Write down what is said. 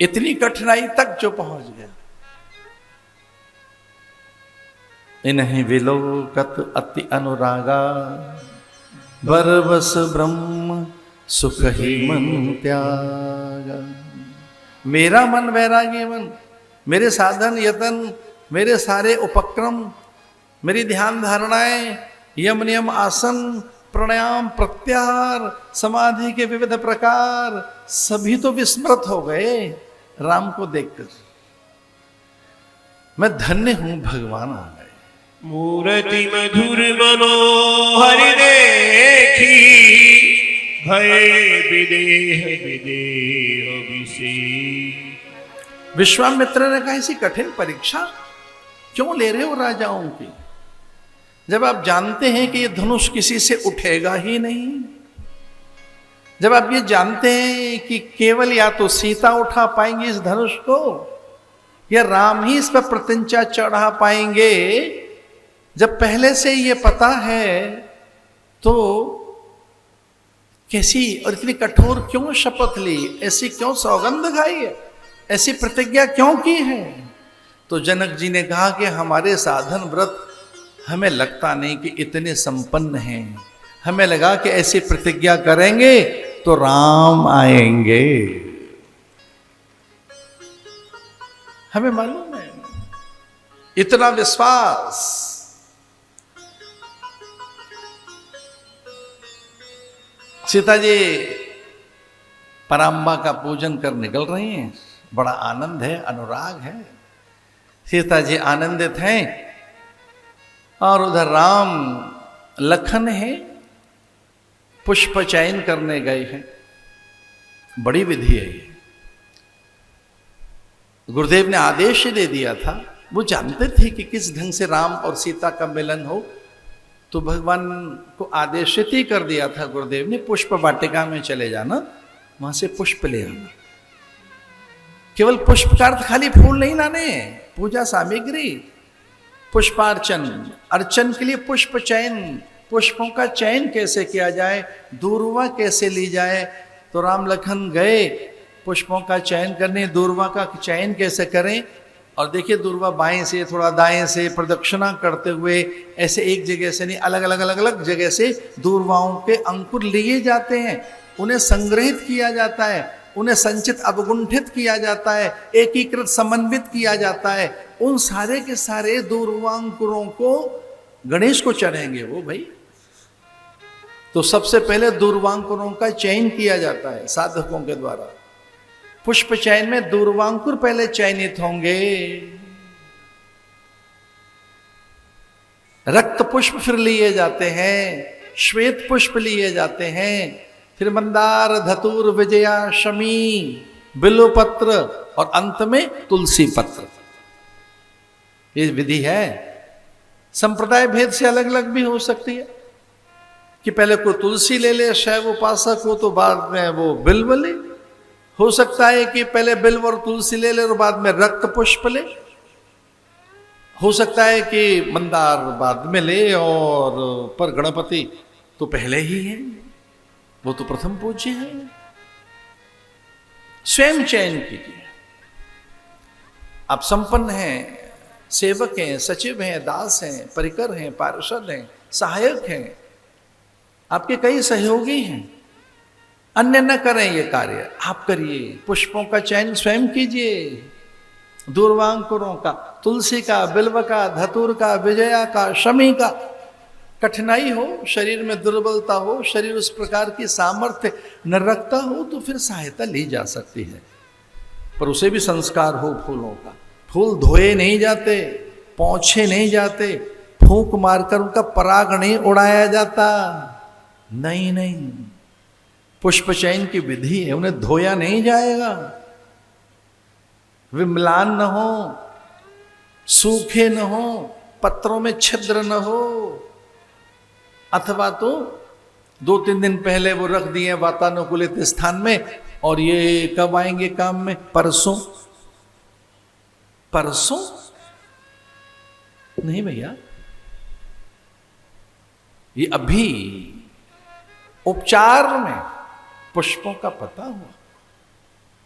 इतनी कठिनाई तक जो पहुंच गया। इन्हीं विलोकत अति अनुरागा, बरबस ब्रह्म सुख ही मन त्यागा। मेरा मन वैरागी मन, मेरे साधन यतन, मेरे सारे उपक्रम, मेरी ध्यान धारणाएं, यम नियम आसन, प्राणायाम प्रत्याहार, समाधि के विविध प्रकार सभी तो विस्मृत हो गए राम को देखकर। मैं धन्य हूं, भगवान आ गए। मूर्ति मधुर मनोहर देखी, भय विदेह विदेह विषेक। विश्वामित्र ने कहा ऐसी कठिन परीक्षा क्यों ले रहे हो राजाओं की, जब आप जानते हैं कि ये धनुष किसी से उठेगा ही नहीं, जब आप ये जानते हैं कि केवल या तो सीता उठा पाएंगे इस धनुष को, या राम ही इस पर प्रतिज्ञा चढ़ा पाएंगे। जब पहले से ये पता है तो कैसी और इतनी कठोर क्यों शपथ ली, ऐसी क्यों सौगंध खाई है, ऐसी प्रतिज्ञा क्यों की है। तो जनक जी ने कहा कि हमारे साधन व्रत हमें लगता नहीं कि इतने संपन्न हैं, हमें लगा कि ऐसी प्रतिज्ञा करेंगे तो राम आएंगे। हमें मालूम है, इतना विश्वास। सीता जी पराम्बा का पूजन कर निकल रही हैं, बड़ा आनंद है, अनुराग है। सीता जी आनंदित हैं और उधर राम लखन है, पुष्प चयन करने गए हैं। बड़ी विधि है ये, गुरुदेव ने आदेश दे दिया था। वो जानते थे कि किस ढंग से राम और सीता का मिलन हो, तो भगवान को आदेशित ही कर दिया था गुरुदेव ने, पुष्प वाटिका में चले जाना, वहां से पुष्प ले आना। केवल पुष्प का अर्थ खाली फूल नहीं लाने, पूजा सामग्री, पुष्पार्चन, अर्चन के लिए पुष्प चयन, पुष्पों का चयन कैसे किया जाए, दूर्वा कैसे ली जाए। तो राम लखन गए पुष्पों का चयन करने, दूर्वा का चयन कैसे करें। और देखिए दूर्वा बाएं से थोड़ा दाएं से प्रदक्षिणा करते हुए, ऐसे एक जगह से नहीं, अलग अलग अलग अलग जगह से दूर्वाओं के अंकुर लिए जाते हैं, उन्हें संग्रहित किया जाता है, उन्हें संचित अवगुंठित किया जाता है, एकीकृत समन्वित किया जाता है। उन सारे के सारे दूर्वांकुरों को गणेश को चढ़ेंगे वो भाई। तो सबसे पहले दूर्वांकुरों का चयन किया जाता है साधकों के द्वारा। पुष्प चयन में दूर्वांकुर पहले चयनित होंगे, रक्त पुष्प फिर लिए जाते हैं, श्वेत पुष्प लिए जाते हैं, फिर मंदार, धतूर, विजया, शमी, बिल्वपत्र और अंत में तुलसी पत्र। ये विधि है। संप्रदाय भेद से अलग अलग भी हो सकती है कि पहले कोई तुलसी ले ले शैव उपासक हो, तो बाद में वो बिल्व ले। हो सकता है कि पहले बिल्व और तुलसी ले ले और बाद में रक्त पुष्प ले। हो सकता है कि मंदार बाद में ले, और पर गणपति तो पहले ही है, वो तो प्रथम पूज्य है। स्वयं चयन कीजिए। आप संपन्न हैं, सेवक हैं, सचिव हैं, दास हैं, परिकर हैं, पार्षद हैं, सहायक हैं, आपके कई सहयोगी हैं। अन्य न करें ये कार्य, आप करिए। पुष्पों का चयन स्वयं कीजिए, दूर्वांकुरों का, तुलसी का, बिल्व का, धतूर का, विजया का, शमी का। कठिनाई हो, शरीर में दुर्बलता हो, शरीर उस प्रकार की सामर्थ्य न रखता हो, तो फिर सहायता ली जा सकती है, पर उसे भी संस्कार हो फूलों का। फूल धोए नहीं जाते, पोंछे नहीं जाते, फूंक मारकर उनका पराग नहीं उड़ाया जाता। नहीं नहीं, पुष्प चयन की विधि है, उन्हें धोया नहीं जाएगा। वे म्लान न हो, सूखे न हो, पत्रों में छिद्र न हो, अथवा तो 2-3 दिन पहले वो रख दिए वातानुकूलित स्थान में, और ये कब आएंगे काम में, परसों। परसों नहीं भैया, ये अभी उपचार में पुष्पों का पता हुआ।